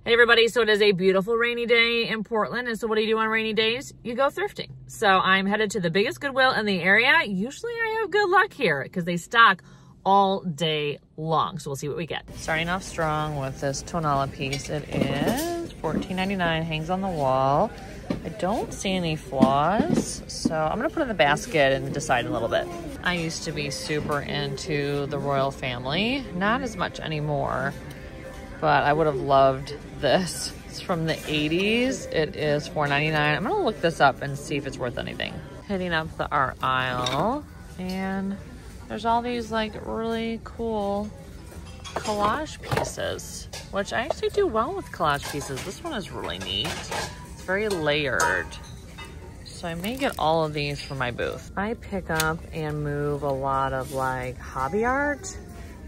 Hey everybody, so it is a beautiful rainy day in Portland, and so what do you do on rainy days? You go thrifting. So I'm headed to the biggest Goodwill in the area. Usually I have good luck here because they stock all day long. So we'll see what we get. Starting off strong with this tonala piece. It is $14.99, hangs on the wall. I don't see any flaws, so I'm gonna put it in the basket and decide in a little bit. I used to be super into the royal family, not as much anymore, but I would have loved this. It's from the 80s. It is $4.99. I'm gonna look this up and see if it's worth anything. Hitting up the art aisle, and there's all these like really cool collage pieces, which I actually do well with collage pieces. This one is really neat. It's very layered. So I may get all of these for my booth. I pick up and move a lot of like hobby art,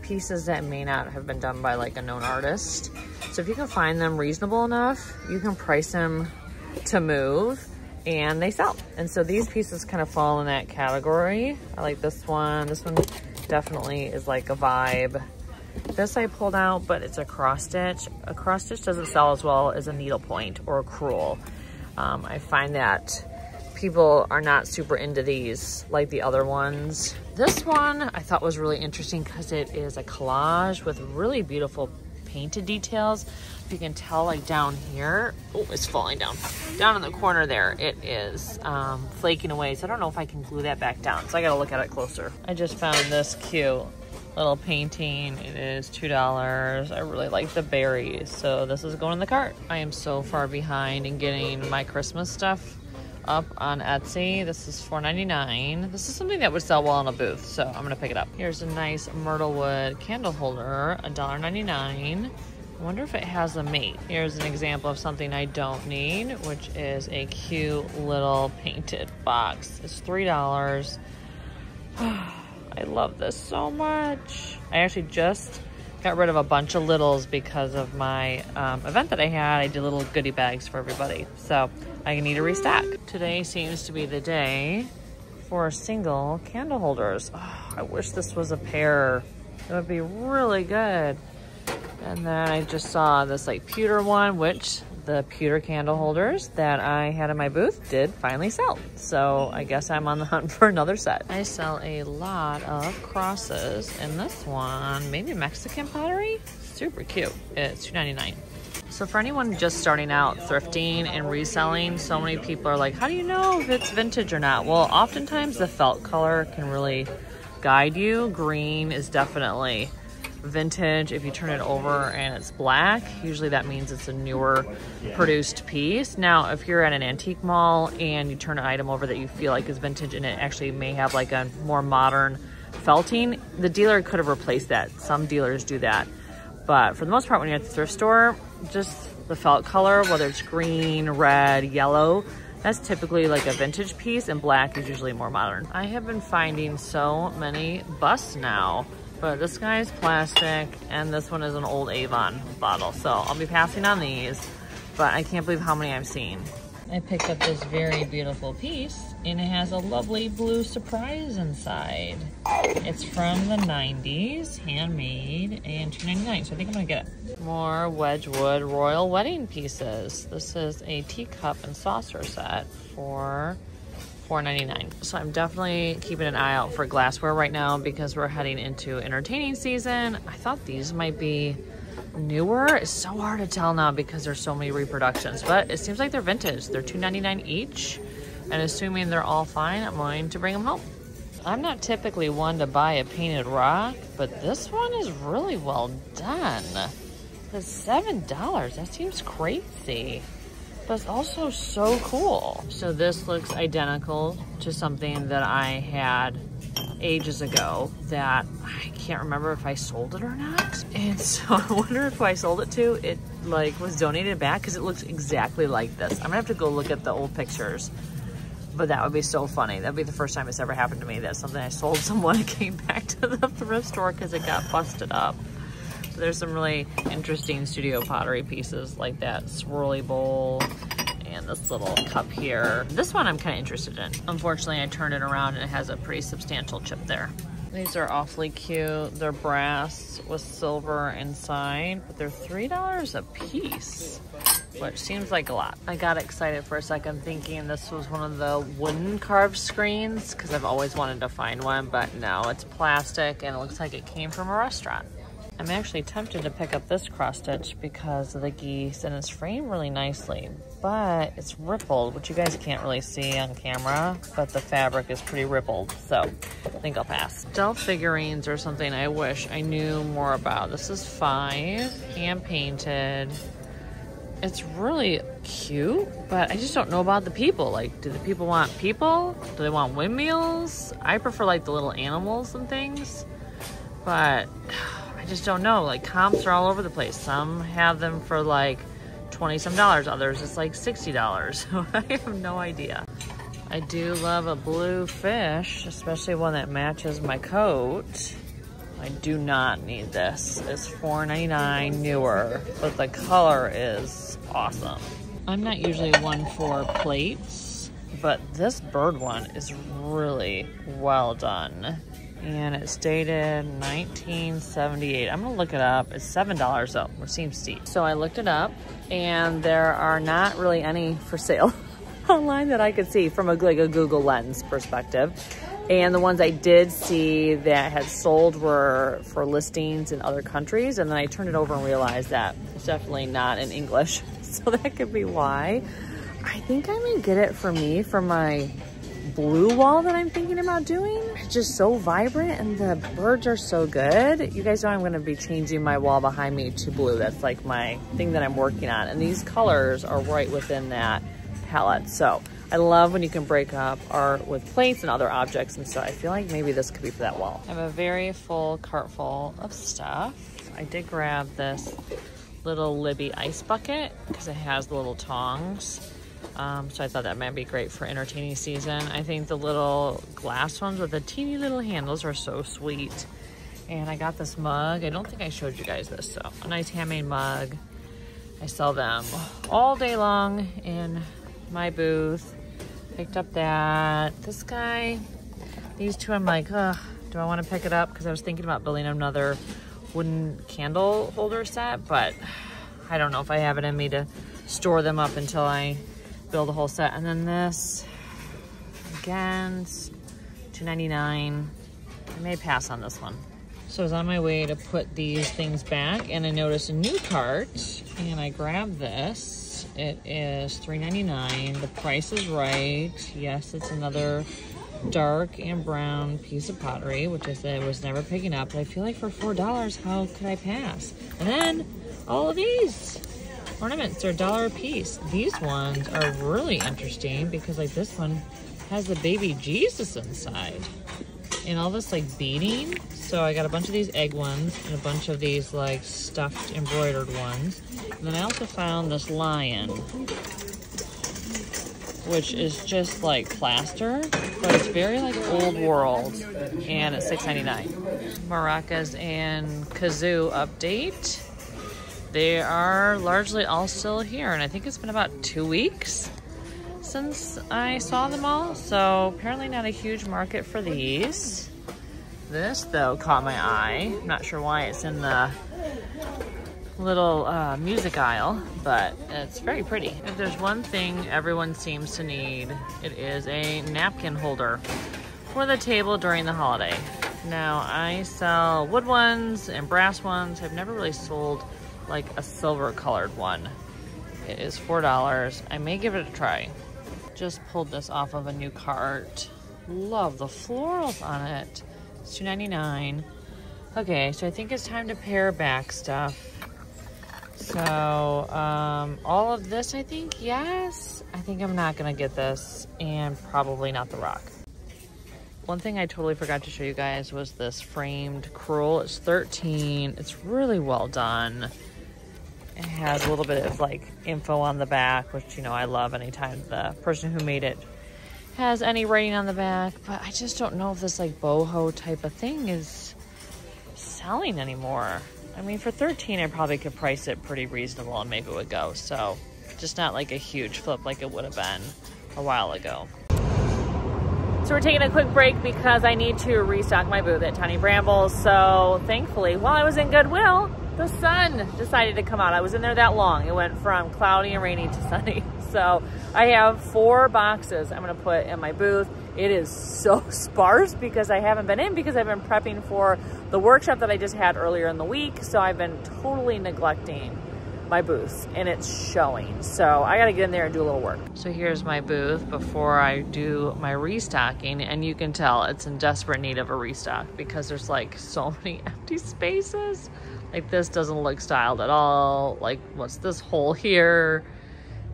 pieces that may not have been done by like a known artist. So if you can find them reasonable enough, you can price them to move and they sell. And so these pieces kind of fall in that category. I like this one. This one definitely is like a vibe. This I pulled out, but it's a cross stitch. A cross stitch doesn't sell as well as a needlepoint or a crewel. I find that people are not super into these like the other ones. This one I thought was really interesting because it is a collage with really beautiful painted details. If you can tell, like down here, oh, it's falling down. Down in the corner there, it is flaking away. So I don't know if I can glue that back down. So I gotta look at it closer. I just found this cute little painting. It is $2. I really like the berries. So this is going in the cart. I am so far behind in getting my Christmas stuff up on Etsy. This is $4.99. This is something that would sell well in a booth, so I'm gonna pick it up. Here's a nice myrtle wood candle holder, $1.99. I wonder if it has a mate. Here's an example of something I don't need, which is a cute little painted box. It's $3. I love this so much. I actually just got rid of a bunch of littles because of my event that I had. I did little goodie bags for everybody, so I need to restock. Today seems to be the day for single candle holders. Oh, I wish this was a pair. It would be really good. And then I just saw this like pewter one, which the pewter candle holders that I had in my booth did finally sell. So I guess I'm on the hunt for another set. I sell a lot of crosses, and this one, maybe Mexican pottery, super cute. It's $2.99. So for anyone just starting out thrifting and reselling, so many people are like, how do you know if it's vintage or not? Well, oftentimes the felt color can really guide you. Green is definitely vintage. If you turn it over and it's black, usually that means it's a newer produced piece. Now, if you're at an antique mall and you turn an item over that you feel like is vintage and it actually may have like a more modern felting, the dealer could have replaced that. Some dealers do that. But for the most part, when you're at the thrift store, just the felt color, whether it's green, red, yellow, that's typically like a vintage piece, and black is usually more modern. I have been finding so many busts now, but this guy's plastic and this one is an old Avon bottle. So I'll be passing on these, but I can't believe how many I'm seeing. I picked up this very beautiful piece and it has a lovely blue surprise inside. It's from the 90s, handmade, and $2.99, so I think I'm gonna get it. More Wedgwood royal wedding pieces. This is a teacup and saucer set for $4.99. So I'm definitely keeping an eye out for glassware right now because we're heading into entertaining season. I thought these might be newer. It's so hard to tell now because there's so many reproductions, but it seems like they're vintage. They're $2.99 each, and assuming they're all fine, I'm going to bring them home. I'm not typically one to buy a painted rock, but this one is really well done. It's $7. That seems crazy, but it's also so cool. So this looks identical to something that I had ages ago that I can't remember if I sold it or not. And so I wonder if I sold it to, it like was donated back because it looks exactly like this. I'm gonna have to go look at the old pictures, but that would be so funny. That'd be the first time it's ever happened to me that something I sold someone and came back to the thrift store because it got busted up. So there's some really interesting studio pottery pieces like that swirly bowl and this little cup here. This one I'm kind of interested in. Unfortunately, I turned it around and it has a pretty substantial chip there. These are awfully cute. They're brass with silver inside, but they're $3 a piece, which seems like a lot. I got excited for a second thinking this was one of the wooden carved screens because I've always wanted to find one, but no, it's plastic and it looks like it came from a restaurant. I'm actually tempted to pick up this cross stitch because of the geese and it's framed really nicely, but it's rippled, which you guys can't really see on camera, but the fabric is pretty rippled, so I think I'll pass. Stealth figurines are something I wish I knew more about. This is 5, hand painted. It's really cute, but I just don't know about the people. Like, do the people want people? Do they want windmills? I prefer like the little animals and things, but I just don't know. Like, comps are all over the place. Some have them for like 20-some dollars, others it's like $60. So I have no idea. I do love a blue fish, especially one that matches my coat. I do not need this. It's $4.99 newer, but the color is awesome. I'm not usually one for plates, but this bird one is really well done. And it's dated 1978. I'm gonna look it up. It's $7 though, which seems steep. So I looked it up and there are not really any for sale online that I could see from like a Google Lens perspective. And the ones I did see that had sold were for listings in other countries. And then I turned it over and realized that it's definitely not in English. So that could be why. I think I may get it for me for my blue wall that I'm thinking about doing. It's just so vibrant and the birds are so good. You guys know I'm gonna be changing my wall behind me to blue. That's like my thing that I'm working on. And these colors are right within that palette. So I love when you can break up art with plates and other objects. And so I feel like maybe this could be for that wall. I have a very full cart full of stuff. I did grab this little Libby ice bucket because it has the little tongs. So I thought that might be great for entertaining season. I think the little glass ones with the teeny little handles are so sweet. And I got this mug. I don't think I showed you guys this. So a nice handmade mug. I sell them all day long in my booth. Picked up that. This guy, these two, I'm like, ugh, do I want to pick it up? Because I was thinking about building another wooden candle holder set, but I don't know if I have it in me to store them up until I build a whole set. And then this, again, $2.99. I may pass on this one. So I was on my way to put these things back and I noticed a new cart and I grabbed this. It is $3.99. The price is right. Yes, it's another dark and brown piece of pottery, which I said I was never picking up. But I feel like for $4, how could I pass? And then all of these ornaments are $1 a piece. These ones are really interesting because like this one has the baby Jesus inside and all this like beading. So I got a bunch of these egg ones and a bunch of these like stuffed embroidered ones. And then I also found this lion, which is just like plaster, but it's very like old world and it's $6.99. Maracas and kazoo update. They are largely all still here, and I think it's been about 2 weeks since I saw them all, so apparently not a huge market for these. This, though, caught my eye. I'm not sure why it's in the little music aisle, but it's very pretty. If there's one thing everyone seems to need, it is a napkin holder for the table during the holiday. Now, I sell wood ones and brass ones. I've never really sold like a silver colored one. It is $4. I may give it a try. Just pulled this off of a new cart. Love the florals on it. It's $2.99. Okay, so I think it's time to pare back stuff. So all of this, I think, yes. I think I'm not gonna get this, and probably not the rock. One thing I totally forgot to show you guys was this framed crewel. It's $13. It's really well done. It has a little bit of like info on the back, which, you know, I love anytime the person who made it has any writing on the back, but I just don't know if this like boho type of thing is selling anymore. I mean, for $13, I probably could price it pretty reasonable and maybe it would go. So just not like a huge flip like it would have been a while ago. So we're taking a quick break because I need to restock my booth at Tiny Brambles. So thankfully, while I was in Goodwill, the sun decided to come out. I was in there that long. It went from cloudy and rainy to sunny. So I have 4 boxes I'm gonna put in my booth. It is so sparse because I haven't been in because I've been prepping for the workshop that I just had earlier in the week. So I've been totally neglecting my booth and it's showing. So I gotta get in there and do a little work. So here's my booth before I do my restocking, and you can tell it's in desperate need of a restock because there's like so many empty spaces. Like this doesn't look styled at all. Like what's this hole here?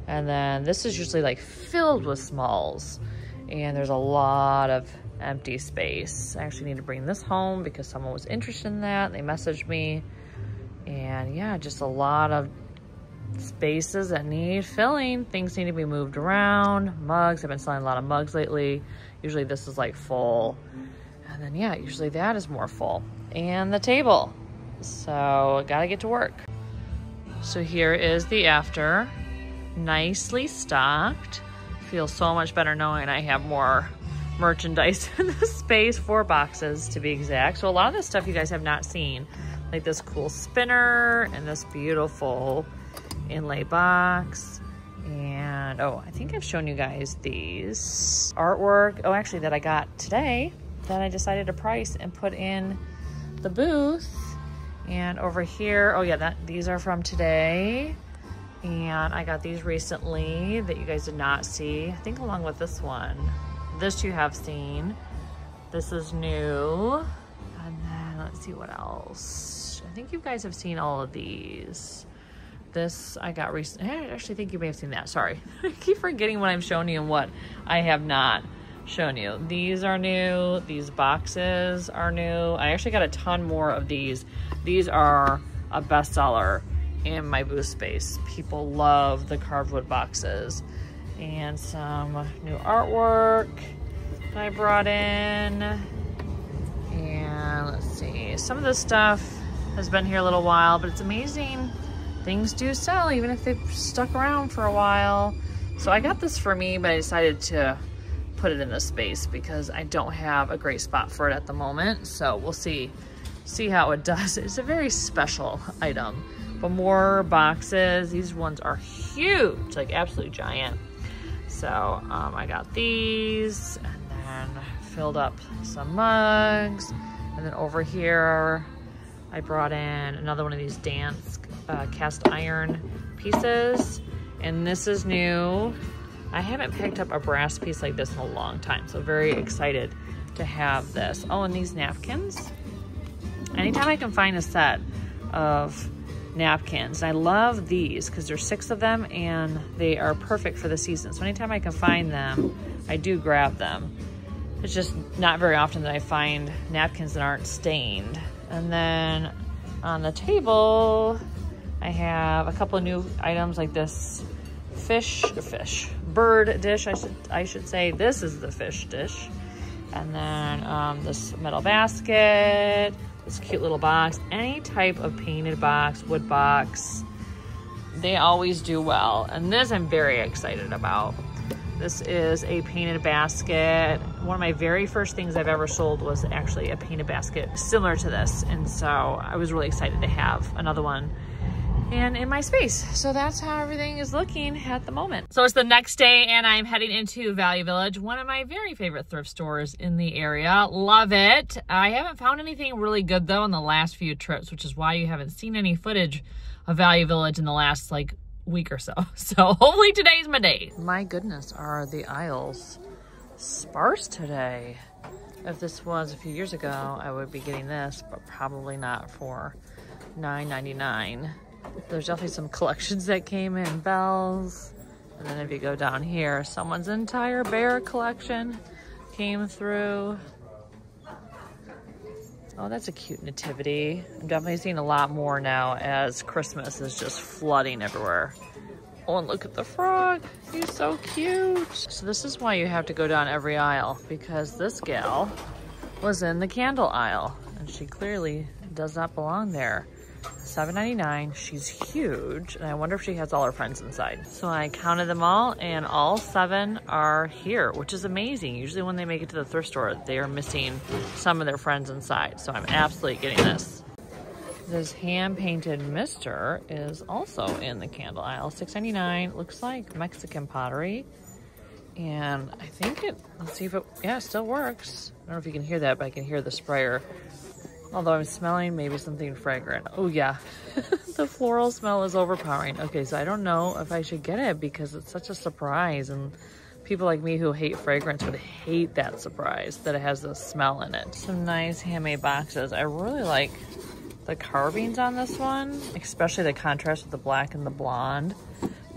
And then this is usually like filled with smalls. And there's a lot of empty space. I actually need to bring this home because someone was interested in that. They messaged me. And yeah, just a lot of spaces that need filling. Things need to be moved around. Mugs, I've been selling a lot of mugs lately. Usually this is like full. And then yeah, usually that is more full. And the table. So gotta get to work. So here is the after. Nicely stocked. Feels so much better knowing I have more merchandise in this space. 4 boxes to be exact. So a lot of this stuff you guys have not seen, like this cool spinner and this beautiful inlay box. And oh, I think I've shown you guys these artwork. Oh, actually that I got today that I decided to price and put in the booth. And over here, oh yeah, these are from today. And I got these recently that you guys did not see. I think along with this one. This you have seen. This is new. And then let's see what else. I think you guys have seen all of these. This I got recently. I actually think you may have seen that. Sorry. I keep forgetting what I'm showing you and what I have not shown you. These are new. These boxes are new. I actually got a ton more of these. These are a bestseller in my booth space. People love the carved wood boxes. And some new artwork that I brought in. And let's see, some of this stuff has been here a little while, but it's amazing. Things do sell even if they've stuck around for a while. So I got this for me, but I decided to put it in this space because I don't have a great spot for it at the moment. So we'll see how it does. It's a very special item. But more boxes. These ones are huge, like absolutely giant. So I got these and then filled up some mugs. And then over here, I brought in another one of these dance cast iron pieces. And this is new. I haven't picked up a brass piece like this in a long time. So very excited to have this. Oh, and these napkins. Anytime I can find a set of napkins. I love these because there's 6 of them and they are perfect for the season. So anytime I can find them, I do grab them. It's just not very often that I find napkins that aren't stained. And then on the table, I have a couple of new items like this bird dish, I should say. This is the fish dish. And then this metal basket, this cute little box. Any type of painted box, wood box, they always do well. And this I'm very excited about. This is a painted basket. One of my very first things I've ever sold was actually a painted basket similar to this. And so I was really excited to have another one and in my space. So that's how everything is looking at the moment. So it's the next day and I'm heading into Value Village, one of my very favorite thrift stores in the area. Love it. I haven't found anything really good though in the last few trips, which is why you haven't seen any footage of Value Village in the last like week or so. So hopefully today's my day. My goodness, are the aisles sparse today. If this was a few years ago, I would be getting this, but probably not for $9.99. There's definitely some collections that came in, bells. And then if you go down here, someone's entire bear collection came through. Oh, that's a cute nativity. I'm definitely seeing a lot more now as Christmas is just flooding everywhere. Oh, and look at the frog. He's so cute. So this is why you have to go down every aisle, because this gal was in the candle aisle and she clearly does not belong there. $7.99. She's huge, and I wonder if she has all her friends inside. So I counted them all, and all 7 are here, which is amazing. Usually when they make it to the thrift store, they are missing some of their friends inside. So I'm absolutely getting this. This hand-painted mister is also in the candle aisle. $6.99. Looks like Mexican pottery. And I think let's see if it, yeah, it still works. I don't know if you can hear that, but I can hear the sprayer. Although I'm smelling maybe something fragrant. Oh yeah, the floral smell is overpowering. Okay, so I don't know if I should get it because it's such a surprise, and people like me who hate fragrance would hate that surprise that it has the smell in it. Some nice handmade boxes. I really like the carvings on this one, especially the contrast with the black and the blonde.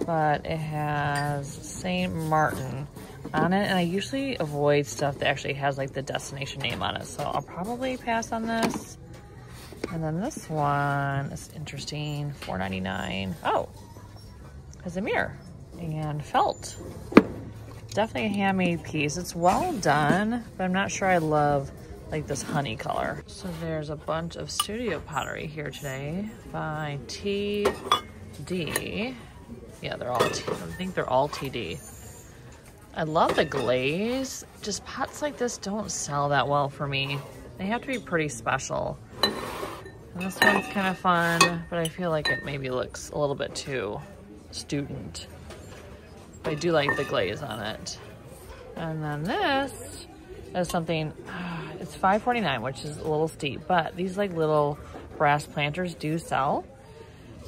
But it has St. Martin on it, and I usually avoid stuff that actually has like the destination name on it, so I'll probably pass on this. And then this one is interesting, $4.99. Oh, has a mirror and felt. Definitely a handmade piece. It's well done, but I'm not sure I love like this honey color. So there's a bunch of studio pottery here today by TD. Yeah, they're all, I think they're all TD. I love the glaze. Just pots like this don't sell that well for me. They have to be pretty special. And this one's kind of fun, but I feel like it maybe looks a little bit too student. But I do like the glaze on it. And then this is something, it's $5.49, which is a little steep, but these like little brass planters do sell.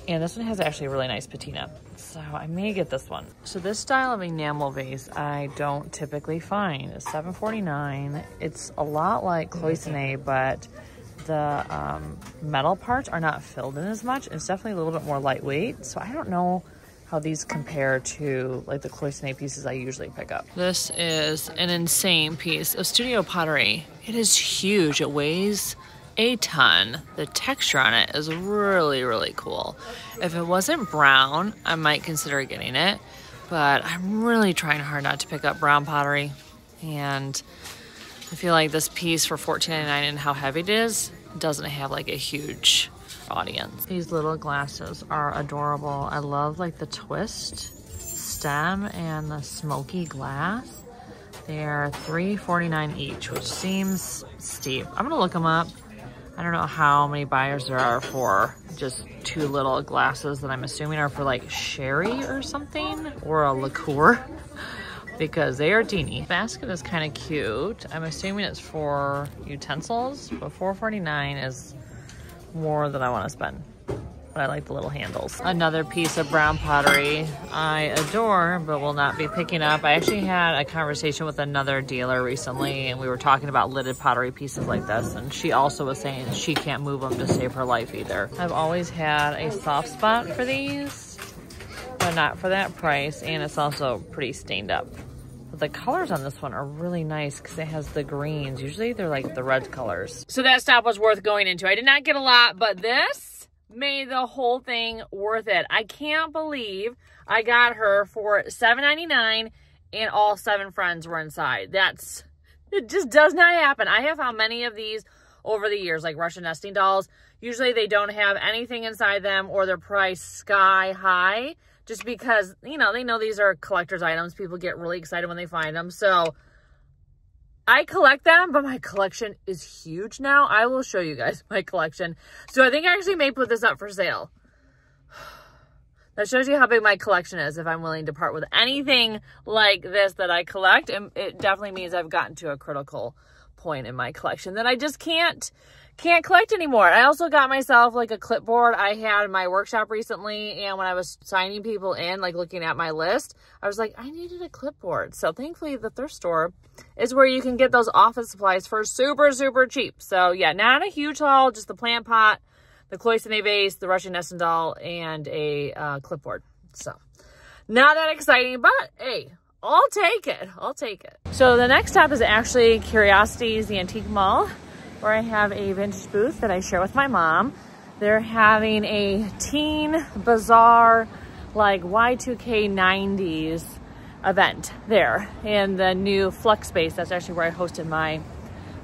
And this one has actually a really nice patina, so I may get this one. So this style of enamel vase I don't typically find. It's $7.49. It's a lot like cloisonne, but the metal parts are not filled in as much. It's definitely a little bit more lightweight, so I don't know how these compare to like the cloisonne pieces I usually pick up. This is an insane piece of studio pottery. It is huge. It weighs a ton. The texture on it is really, really cool. If it wasn't brown, I might consider getting it, but I'm really trying hard not to pick up brown pottery. And I feel like this piece for $14.99 and how heavy it is doesn't have like a huge audience. These little glasses are adorable. I love like the twist stem and the smoky glass. They're $3.49 each, which seems steep. I'm gonna look them up. I don't know how many buyers there are for just 2 little glasses that I'm assuming are for like sherry or something, or a liqueur, because they are teeny. The basket is kind of cute. I'm assuming it's for utensils, but $4.49 is more than I want to spend. But I like the little handles. Another piece of brown pottery I adore, but will not be picking up. I actually had a conversation with another dealer recently, and we were talking about lidded pottery pieces like this, and she also was saying she can't move them to save her life either. I've always had a soft spot for these, but not for that price, and it's also pretty stained up. But the colors on this one are really nice because it has the greens. Usually they're like the red colors. So that stop was worth going into. I did not get a lot, but this made the whole thing worth it. I can't believe I got her for $7.99 and all 7 friends were inside. It just does not happen. I have found many of these over the years, like Russian nesting dolls. Usually they don't have anything inside them, or they're priced sky high, just because, you know, they know these are collector's items. People get really excited when they find them. So I collect them, but my collection is huge now. I will show you guys my collection. So I think I actually may put this up for sale. That shows you how big my collection is if I'm willing to part with anything like this that I collect. And it definitely means I've gotten to a critical point in my collection that I just can't collect anymore. I also got myself like a clipboard. I had my workshop recently, and when I was signing people in, like looking at my list, I was like, I needed a clipboard. So thankfully the thrift store is where you can get those office supplies for super, super cheap. So yeah, not a huge haul, just the plant pot, the cloisonne vase, the Russian nesting doll, and a clipboard. So not that exciting, but hey, I'll take it. I'll take it. So the next stop is actually Curiosities, the antique mall, where I have a vintage booth that I share with my mom. They're having a teen bazaar, like Y2K 90s event there in the new Flux space. That's actually where I hosted my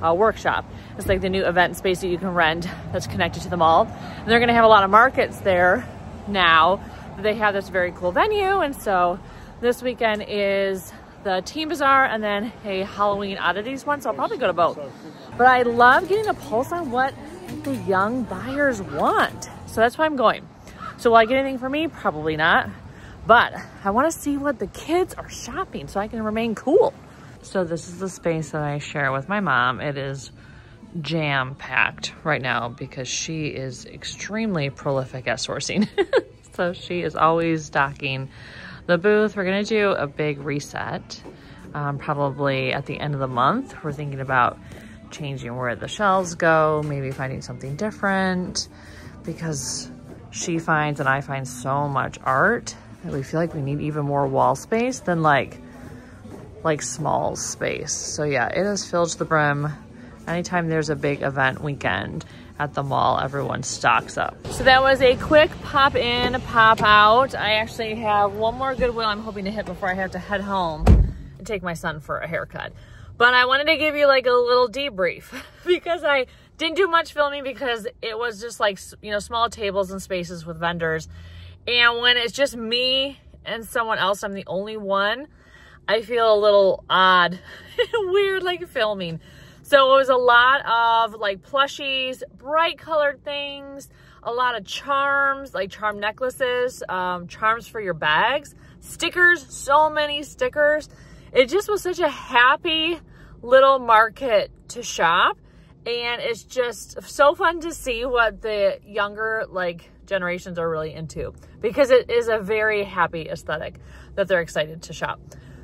workshop. It's like the new event space that you can rent that's connected to the mall. And they're gonna have a lot of markets there now. They have this very cool venue, and so this weekend is the Teen Bazaar and then a Halloween oddities one, so I'll probably go to both. But I love getting a pulse on what the young buyers want. So that's why I'm going. So will I get anything for me? Probably not. But I want to see what the kids are shopping so I can remain cool. So this is the space that I share with my mom. It is jam-packed right now because she is extremely prolific at sourcing. So she is always stocking the booth. We're gonna do a big reset, probably at the end of the month. We're thinking about changing where the shelves go, maybe finding something different, because she finds and I find so much art that we feel like we need even more wall space than like small space. So yeah, it is filled to the brim. Anytime there's a big event weekend at the mall, everyone stocks up. So that was a quick pop in, pop out. I actually have one more Goodwill I'm hoping to hit before I have to head home and take my son for a haircut. But I wanted to give you like a little debrief because I didn't do much filming because it was just like, you know, small tables and spaces with vendors. And when it's just me and someone else, I'm the only one, I feel a little odd and weird like filming. So it was a lot of like plushies, bright colored things, a lot of charms, like charm necklaces, charms for your bags, stickers, so many stickers. It just was such a happy little market to shop. And it's just so fun to see what the younger like generations are really into, because it is a very happy aesthetic that they're excited to shop.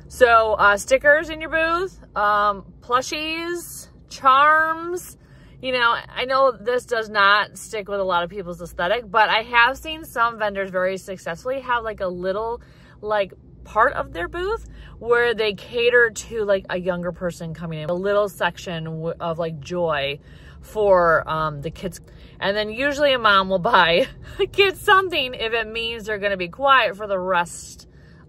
So stickers in your booth, plushies, charms. You know, I know this does not stick with a lot of people's aesthetic, but I have seen some vendors very successfully have like a little like part of their booth where they cater to like a younger person coming in, a little section of like joy for the kids. And then usually a mom will buy a kid something if it means they're going to be quiet for the rest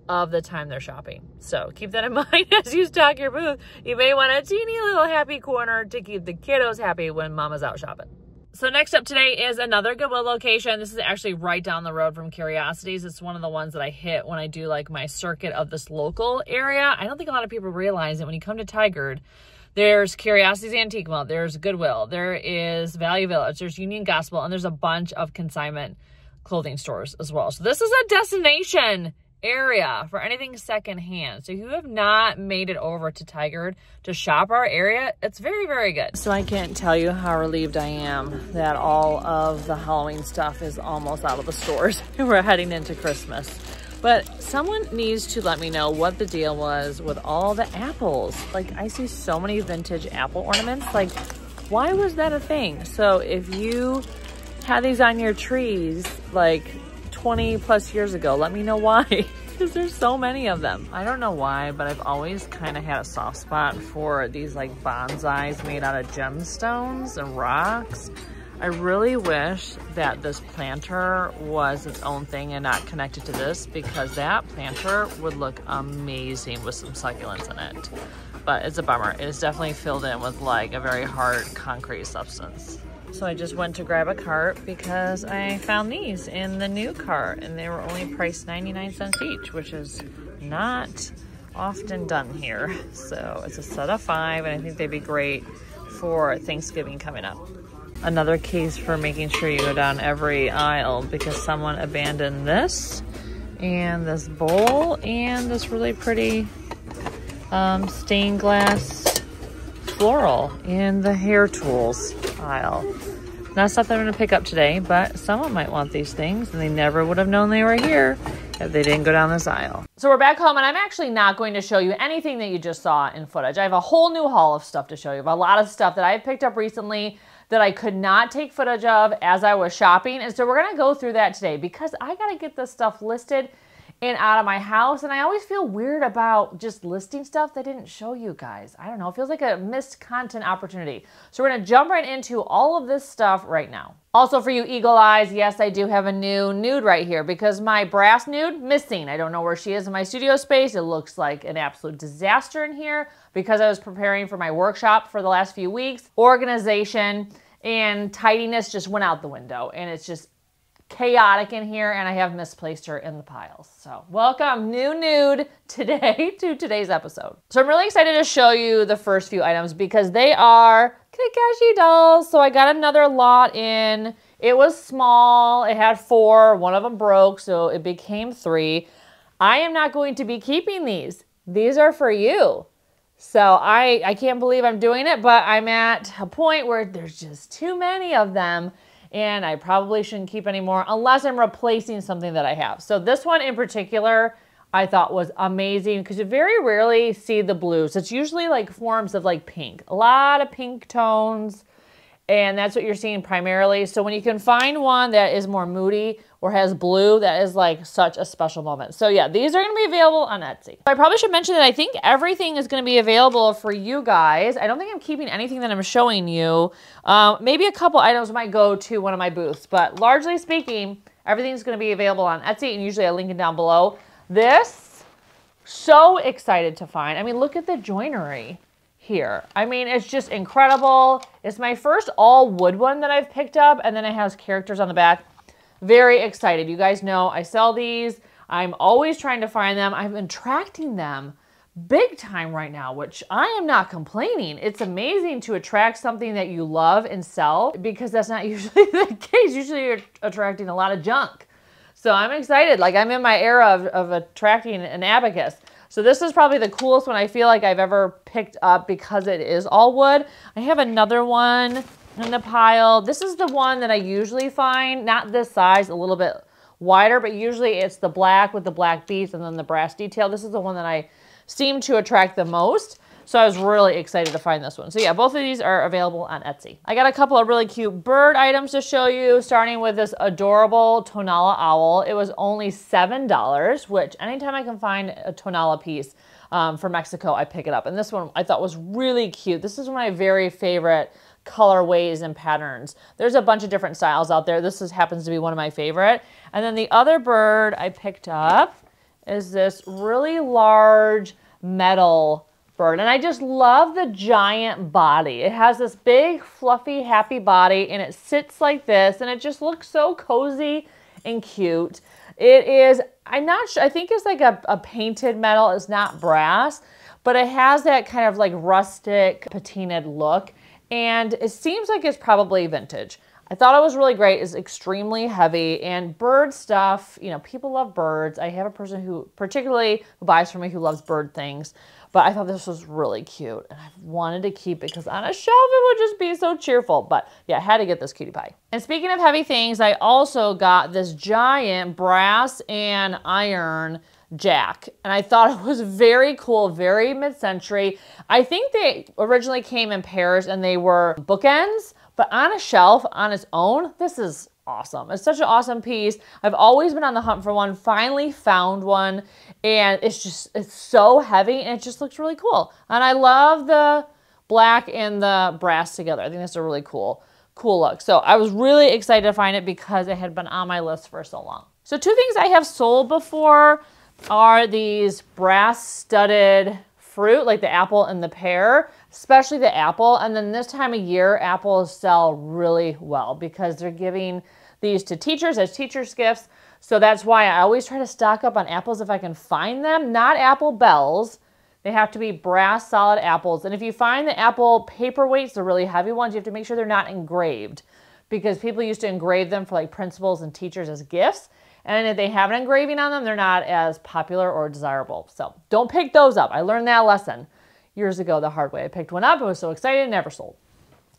of the time they're shopping. So keep that in mind as you stock your booth. You may want a teeny little happy corner to keep the kiddos happy when mama's out shopping. So next up today is another Goodwill location. This is actually right down the road from Curiosities. It's one of the ones that I hit when I do like my circuit of this local area. I don't think a lot of people realize that when you come to Tigard, there's Curiosities Antique Mall, there's Goodwill, there is Value Village, there's Union Gospel, and there's a bunch of consignment clothing stores as well. So this is a destination area for anything secondhand. So if you have not made it over to Tigard to shop our area, it's very, very good. So I can't tell you how relieved I am that all of the Halloween stuff is almost out of the stores. We're heading into Christmas. But someone needs to let me know what the deal was with all the apples. Like, I see so many vintage apple ornaments. Like, why was that a thing? So if you had these on your trees, like 20 plus years ago, let me know why, because there's so many of them. I don't know why, but I've always kind of had a soft spot for these like bonsais made out of gemstones and rocks. I really wish that this planter was its own thing and not connected to this, because that planter would look amazing with some succulents in it. But it's a bummer. It is definitely filled in with like a very hard concrete substance. So I just went to grab a cart because I found these in the new cart and they were only priced 99 cents each, which is not often done here. So it's a set of 5 and I think they'd be great for Thanksgiving coming up. Another case for making sure you go down every aisle, because someone abandoned this and this bowl and this really pretty stained glass floral in the hair tools aisle. Not stuff that I'm gonna pick up today, but someone might want these things and they never would have known they were here if they didn't go down this aisle. So we're back home and I'm actually not going to show you anything that you just saw in footage. I have a whole new haul of stuff to show you. I have a lot of stuff that I picked up recently that I could not take footage of as I was shopping. And so we're gonna go through that today because I gotta get this stuff listed and out of my house. And I always feel weird about just listing stuff that I didn't show you guys. I don't know, it feels like a missed content opportunity. So we're gonna jump right into all of this stuff right now. Also for you eagle eyes, yes, I do have a new nude right here because my brass nude, missing. I don't know where she is in my studio space. It looks like an absolute disaster in here because I was preparing for my workshop for the last few weeks. Organization and tidiness just went out the window, and it's just chaotic in here, and I have misplaced her in the piles. So welcome, new nude, today to today's episode. So I'm really excited to show you the first few items because they are Kakashi dolls. So I got another lot in. It was small. It had 4. One of them broke, so it became 3. I am not going to be keeping these. These are for you. So I can't believe I'm doing it, but I'm at a point where there's just too many of them, and I probably shouldn't keep any more unless I'm replacing something that I have. So this one in particular, I thought was amazing because you very rarely see the blues. It's usually like forms of like pink, a lot of pink tones, and that's what you're seeing primarily. So when you can find one that is more moody or has blue, that is like such a special moment. So yeah, these are gonna be available on Etsy. I probably should mention that I think everything is gonna be available for you guys. I don't think I'm keeping anything that I'm showing you. Maybe a couple items might go to one of my booths, but largely speaking, everything's gonna be available on Etsy, and usually I link it down below. This, so excited to find. I mean, look at the joinery here. I mean, it's just incredible. It's my first all wood one that I've picked up, and then it has characters on the back. Very excited. You guys know I sell these. I'm always trying to find them. I've been attracting them big time right now, which I am not complaining. It's amazing to attract something that you love and sell because that's not usually the case. Usually you're attracting a lot of junk. So I'm excited. Like, I'm in my era of attracting an abacus. So this is probably the coolest one I feel like I've ever picked up because it is all wood. I have another one in the pile. This is the one that I usually find, not this size, a little bit wider, but usually it's the black with the black beads and then the brass detail. This is the one that I seem to attract the most. So I was really excited to find this one. So yeah, both of these are available on Etsy. I got a couple of really cute bird items to show you, starting with this adorable Tonala owl. It was only $7, which anytime I can find a Tonala piece from Mexico, I pick it up. And this one I thought was really cute. This is one of my very favorite colorways and patterns. There's a bunch of different styles out there. This happens to be one of my favorite. And then the other bird I picked up is this really large metal bird. And I just love the giant body. It has this big, fluffy, happy body, and it sits like this, and it just looks so cozy and cute. It is, I'm not sure, I think it's like a painted metal. It's not brass, but it has that kind of like rustic, patinaed look, and it seems like it's probably vintage. I thought it was really great. It's extremely heavy, and bird stuff, you know, people love birds. I have a person who particularly who buys from me who loves bird things. But I thought this was really cute, and I wanted to keep it because on a shelf it would just be so cheerful. But yeah, I had to get this cutie pie. And speaking of heavy things, I also got this giant brass and iron jack, and I thought it was very cool, very mid-century. I think they originally came in pairs and they were bookends, but on a shelf on its own, this is awesome. It's such an awesome piece. I've always been on the hunt for one, finally found one, and it's so heavy and it just looks really cool. And I love the black and the brass together. I think that's a really cool look. So I was really excited to find it because it had been on my list for so long. So two things I have sold before are these brass studded fruit, like the apple and the pear, especially the apple. And then this time of year, apples sell really well because they're giving these to teachers as teachers' gifts. So that's why I always try to stock up on apples if I can find them. Not apple bells. They have to be brass solid apples. And if you find the apple paperweights, the really heavy ones, you have to make sure they're not engraved because people used to engrave them for like principals and teachers as gifts. And if they have an engraving on them, they're not as popular or desirable. So don't pick those up. I learned that lesson years ago the hard way. I picked one up. I was so excited, never sold.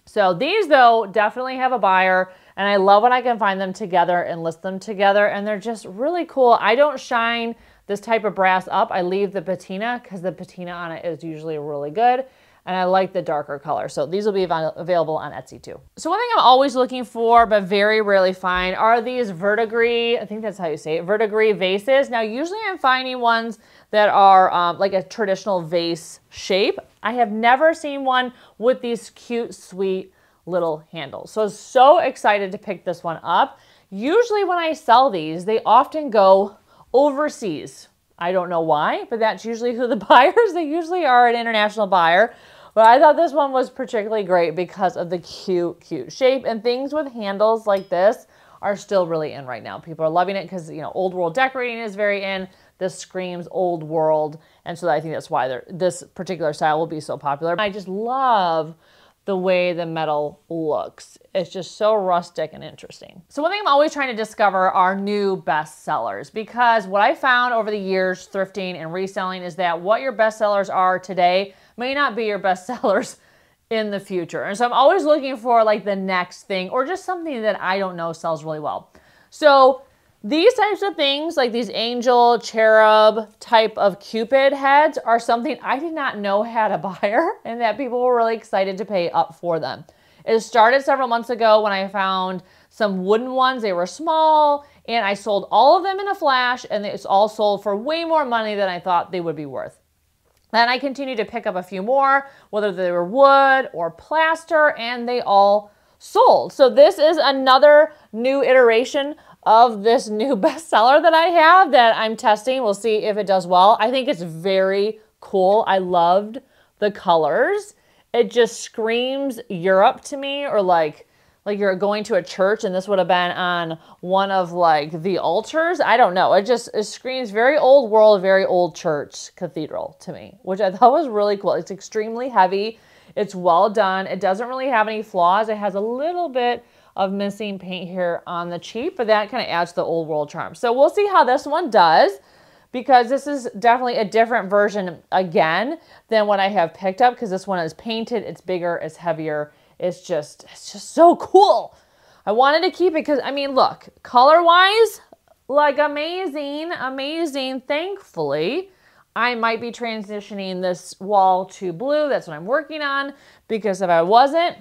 So these, though, definitely have a buyer, and I love when I can find them together and list them together, and they're just really cool. I don't shine this type of brass up. I leave the patina because the patina on it is usually really good. And I like the darker color. So these will be available on Etsy too. So one thing I'm always looking for, but very rarely find, are these verdigris, I think that's how you say it, verdigris vases. Now, usually I'm finding ones that are like a traditional vase shape. I have never seen one with these cute, sweet little handles. So I was so excited to pick this one up. Usually when I sell these, they often go overseas. I don't know why, but that's usually who the buyers, they usually are an international buyer. But I thought this one was particularly great because of the cute, cute shape, and things with handles like this are still really in right now. People are loving it because, you know, old world decorating is very in. This screams old world. And so I think that's why this particular style will be so popular. I just love the way the metal looks. It's just so rustic and interesting. So one thing I'm always trying to discover are new best sellers, because what I found over the years thrifting and reselling is that what your best sellers are today may not be your best sellers in the future. And so I'm always looking for like the next thing, or just something that I don't know sells really well. So these types of things, like these angel, cherub type of Cupid heads, are something I did not know had a buyer, and that people were really excited to pay up for them. It started several months ago when I found some wooden ones. They were small, and I sold all of them in a flash, and it's all sold for way more money than I thought they would be worth. Then I continued to pick up a few more, whether they were wood or plaster, and they all sold. So this is another new iteration of this new bestseller that I have that I'm testing. We'll see if it does well. I think it's very cool. I loved the colors. It just screams Europe to me, or like you're going to a church and this would have been on one of like the altars. I don't know. It screams very old world, very old church cathedral to me, which I thought was really cool. It's extremely heavy. It's well done. It doesn't really have any flaws. It has a little bit of missing paint here on the cheap, but that kind of adds to the old world charm. So we'll see how this one does, because this is definitely a different version again than what I have picked up, because this one is painted, it's bigger, it's heavier. It's just so cool. I wanted to keep it because, I mean, look, color-wise, like amazing, amazing. Thankfully, I might be transitioning this wall to blue. That's what I'm working on, because if I wasn't,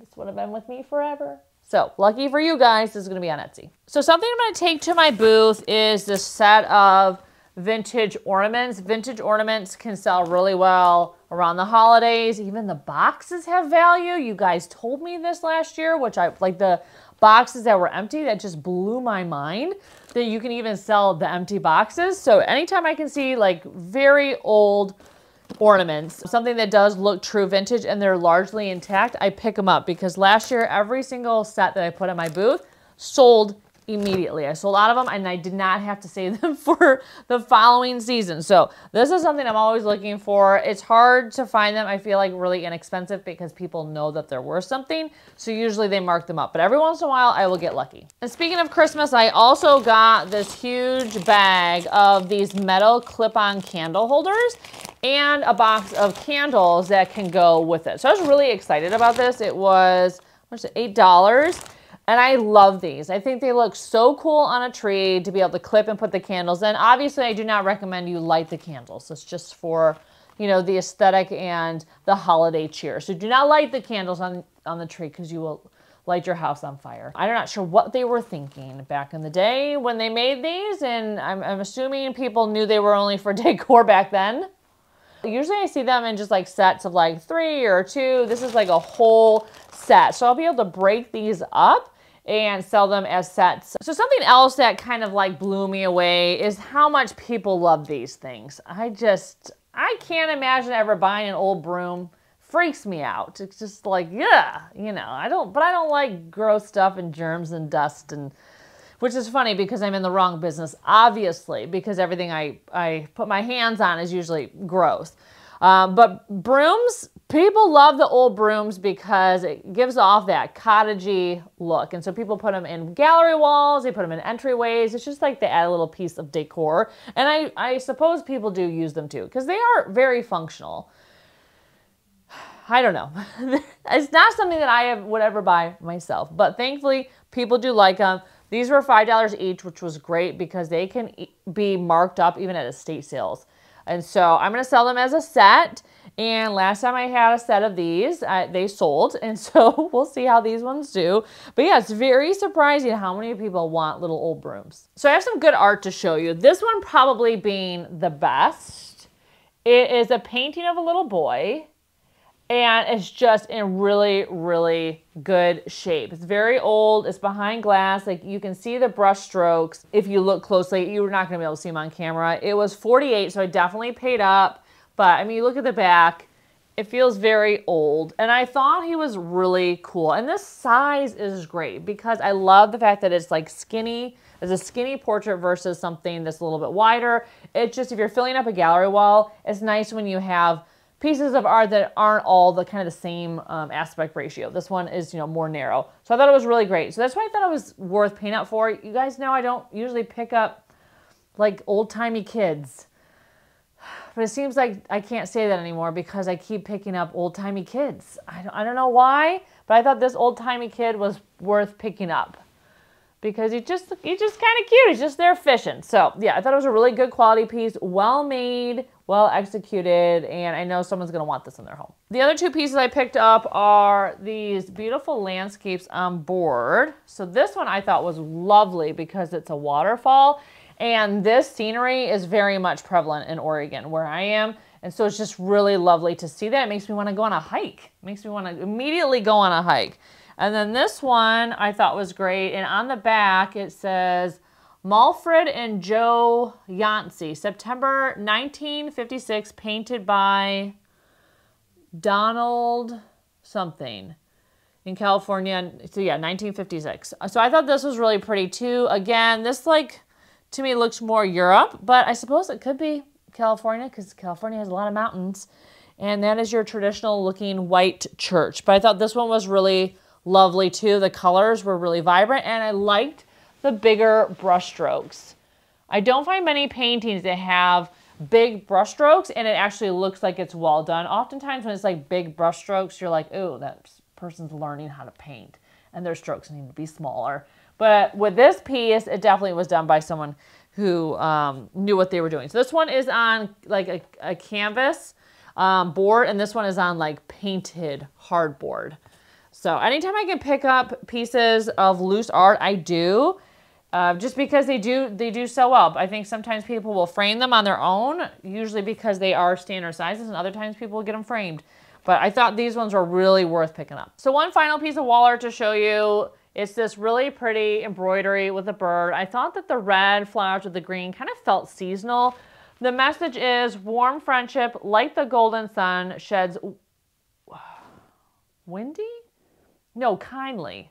this would have been with me forever. So lucky for you guys, this is going to be on Etsy. So something I'm going to take to my booth is this set of vintage ornaments. Vintage ornaments can sell really well around the holidays. Even the boxes have value. You guys told me this last year, which I like, the boxes that were empty. That just blew my mind that you can even sell the empty boxes. So anytime I can see like very old ornaments, something that does look true vintage and they're largely intact, I pick them up, because last year every single set that I put in my booth sold immediately. I sold out of them and I did not have to save them for the following season. So this is something I'm always looking for. It's hard to find them, I feel like, really inexpensive, because people know that they're worth something. So usually they mark them up, but every once in a while I will get lucky. And speaking of Christmas, I also got this huge bag of these metal clip-on candle holders and a box of candles that can go with it. So I was really excited about this. It was, what's it, $8. And I love these. I think they look so cool on a tree to be able to clip and put the candles in. Obviously, I do not recommend you light the candles. It's just for, you know, the aesthetic and the holiday cheer. So do not light the candles on the tree, because you will light your house on fire. I'm not sure what they were thinking back in the day when they made these, and I'm assuming people knew they were only for decor back then. Usually I see them in just like sets of like 3 or 2. This is like a whole set. So I'll be able to break these up and sell them as sets. So something else that kind of like blew me away is how much people love these things. I can't imagine ever buying an old broom. Freaks me out. It's just like, yeah, you know, I don't like gross stuff and germs and dust, and which is funny because I'm in the wrong business, obviously, because everything I put my hands on is usually gross. But brooms, people love the old brooms because it gives off that cottagey look. And so people put them in gallery walls, they put them in entryways. It's just like they add a little piece of decor. And I suppose people do use them too, because they are very functional. I don't know. It's not something that I would ever buy myself, but thankfully people do like them. These were $5 each, which was great because they can be marked up even at estate sales. And so I'm going to sell them as a set. And last time I had a set of these, they sold. And so we'll see how these ones do. But yeah, it's very surprising how many people want little old brooms. So I have some good art to show you. This one probably being the best. It is a painting of a little boy. And it's just in really, really good shape. It's very old. It's behind glass. Like you can see the brush strokes. If you look closely, you're not going to be able to see them on camera. It was $48, so I definitely paid up. But I mean, you look at the back, it feels very old. And I thought he was really cool. And this size is great because I love the fact that it's like skinny. It's a skinny portrait versus something that's a little bit wider. It's just, if you're filling up a gallery wall, it's nice when you have pieces of art that aren't all the kind of the same aspect ratio. This one is, you know, more narrow. So I thought it was really great. So that's why I thought it was worth paying up for. You guys know I don't usually pick up like old-timey kids. But it seems like I can't say that anymore because I keep picking up old-timey kids. I don't know why, but I thought this old-timey kid was worth picking up because he's just kind of cute. He's just there fishing. So yeah, I thought it was a really good quality piece, well made, well executed, and I know someone's going to want this in their home. The other two pieces I picked up are these beautiful landscapes on board. So this one I thought was lovely because it's a waterfall. And this scenery is very much prevalent in Oregon, where I am. And so it's just really lovely to see that. It makes me want to go on a hike. It makes me want to immediately go on a hike. And then this one I thought was great. And on the back, it says, Malfred and Joe Yancey, September 1956, painted by Donald something in California. So yeah, 1956. So I thought this was really pretty too. Again, this like, to me, looks more Europe, but I suppose it could be California because California has a lot of mountains. And that is your traditional looking white church. But I thought this one was really lovely too. The colors were really vibrant and I liked the bigger brush strokes. I don't find many paintings that have big brush strokes and it actually looks like it's well done. Oftentimes when it's like big brush strokes, you're like, oh, that person's learning how to paint and their strokes need to be smaller. But with this piece, it definitely was done by someone who knew what they were doing. So this one is on like a canvas board, and this one is on like painted hardboard. So anytime I can pick up pieces of loose art, I do, just because they do so well. I think sometimes people will frame them on their own, usually because they are standard sizes, and other times people will get them framed. But I thought these ones were really worth picking up. So one final piece of wall art to show you. It's this really pretty embroidery with a bird. I thought that the red flowers with the green kind of felt seasonal. The message is warm friendship, like the golden sun, sheds windy? No, kindly.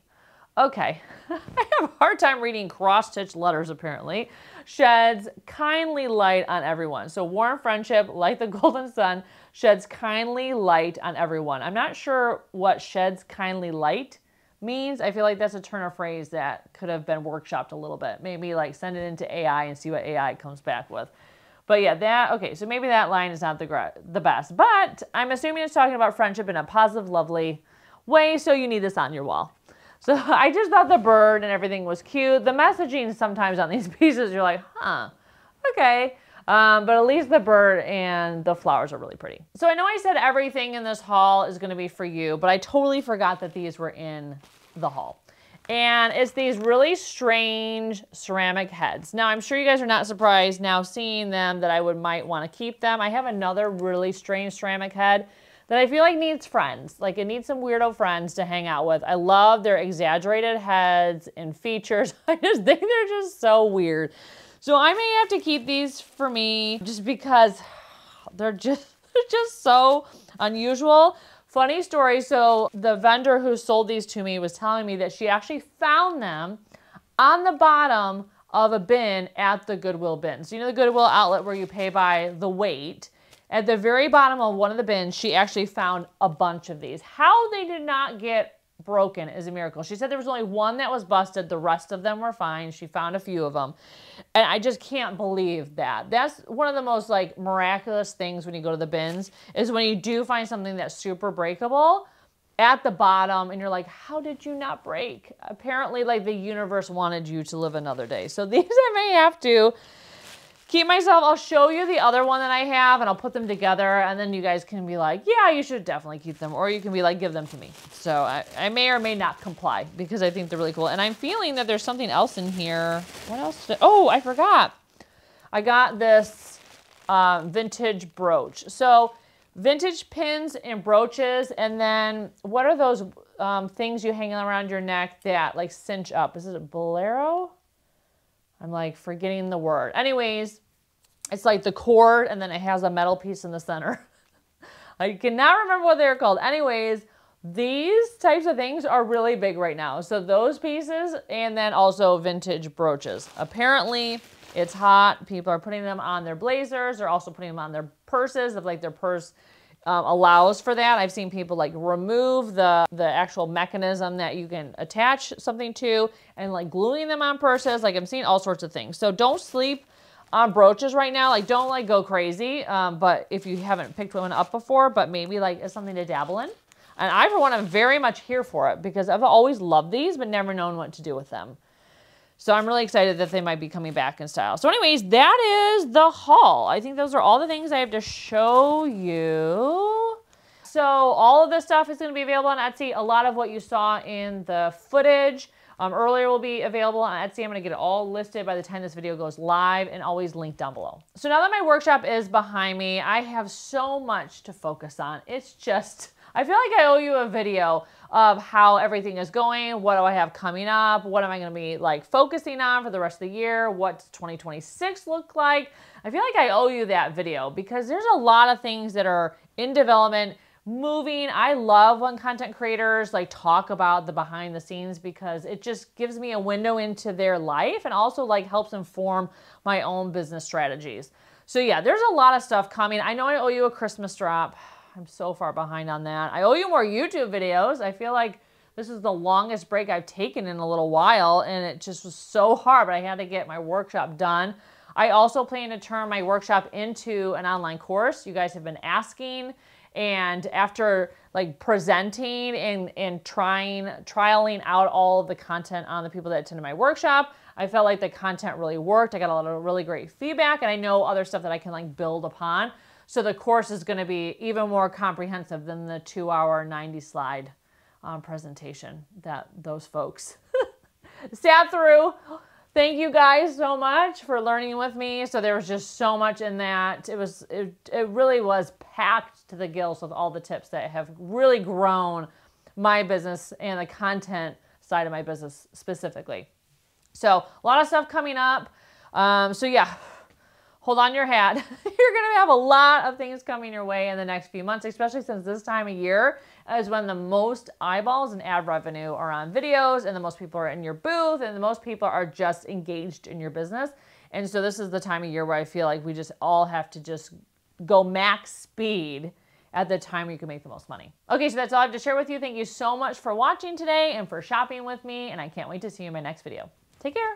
Okay, I have a hard time reading cross-stitched letters apparently. Sheds kindly light on everyone. So warm friendship, like the golden sun, sheds kindly light on everyone. I'm not sure what sheds kindly light means. I feel like that's a turn of phrase that could have been workshopped a little bit. Maybe like send it into AI and see what AI comes back with. But yeah, okay, so maybe that line is not the best, but I'm assuming it's talking about friendship in a positive, lovely way, so you need this on your wall. So I just thought the bird and everything was cute. The messaging sometimes on these pieces, you're like, huh, okay. But at least the bird and the flowers are really pretty. So I know I said everything in this haul is going to be for you, but I totally forgot that these were in the haul. And it's these really strange ceramic heads. Now, I'm sure you guys are not surprised now seeing them that I might want to keep them. I have another really strange ceramic head that I feel like needs friends. Like it needs some weirdo friends to hang out with. I love their exaggerated heads and features. I just think they're just so weird. So I may have to keep these for me just because they're just so unusual. Funny story, so the vendor who sold these to me was telling me that she actually found them on the bottom of a bin at the Goodwill bin. So you know the Goodwill outlet where you pay by the weight? At the very bottom of one of the bins, she actually found a bunch of these. How they did not get broken is a miracle. She said there was only one that was busted. The rest of them were fine. She found a few of them. And I just can't believe that. That's one of the most like miraculous things when you go to the bins is when you do find something that's super breakable at the bottom and you're like, how did you not break? Apparently like the universe wanted you to live another day. So these I may have to keep myself. I'll show you the other one that I have and I'll put them together and then you guys can be like, yeah, you should definitely keep them. Or you can be like, give them to me. So I may or may not comply because I think they're really cool. And I'm feeling that there's something else in here. What else? Oh, I forgot. I got this vintage brooch. So vintage pins and brooches. And then what are those things you hang around your neck that like cinch up? Is it a bolero? I'm like forgetting the word. Anyways, it's like the cord and then it has a metal piece in the center. I cannot remember what they're called. Anyways, these types of things are really big right now. So those pieces and then also vintage brooches. Apparently it's hot. People are putting them on their blazers. They're also putting them on their purses if like their purse allows for that. I've seen people like remove the actual mechanism that you can attach something to and like gluing them on purses. Like I'm seeing all sorts of things. So don't sleep on brooches right now. Like don't like go crazy. But if you haven't picked one up before, but maybe like it's something to dabble in. And I, for one, am very much here for it because I've always loved these, but never known what to do with them. So I'm really excited that they might be coming back in style. So anyways, that is the haul. I think those are all the things I have to show you. So all of this stuff is going to be available on Etsy. A lot of what you saw in the footage earlier will be available on Etsy. I'm going to get it all listed by the time this video goes live and always linked down below. So now that my workshop is behind me, I have so much to focus on. It's just, I feel like I owe you a video of how everything is going. What do I have coming up? What am I going to be like focusing on for the rest of the year? What does 2026 look like? I feel like I owe you that video because there's a lot of things that are in development, moving. I love when content creators like talk about the behind the scenes because it just gives me a window into their life and also like helps inform my own business strategies. So yeah, there's a lot of stuff coming. I know I owe you a Christmas drop. I'm so far behind on that. I owe you more YouTube videos. I feel like this is the longest break I've taken in a little while and it just was so hard, but I had to get my workshop done. I also plan to turn my workshop into an online course. You guys have been asking, and after like presenting and trialing out all of the content on the people that attended my workshop, I felt like the content really worked. I got a lot of really great feedback and I know other stuff that I can like build upon. So the course is going to be even more comprehensive than the 2-hour 90 slide presentation that those folks sat through. Thank you guys so much for learning with me. So there was just so much in that. It really was packed to the gills with all the tips that have really grown my business and the content side of my business specifically. So a lot of stuff coming up. So yeah. Hold on your hat. You're going to have a lot of things coming your way in the next few months, especially since this time of year is when the most eyeballs and ad revenue are on videos and the most people are in your booth and the most people are just engaged in your business. And so this is the time of year where I feel like we just all have to just go max speed at the time where you can make the most money. Okay, so that's all I have to share with you. Thank you so much for watching today and for shopping with me. And I can't wait to see you in my next video. Take care.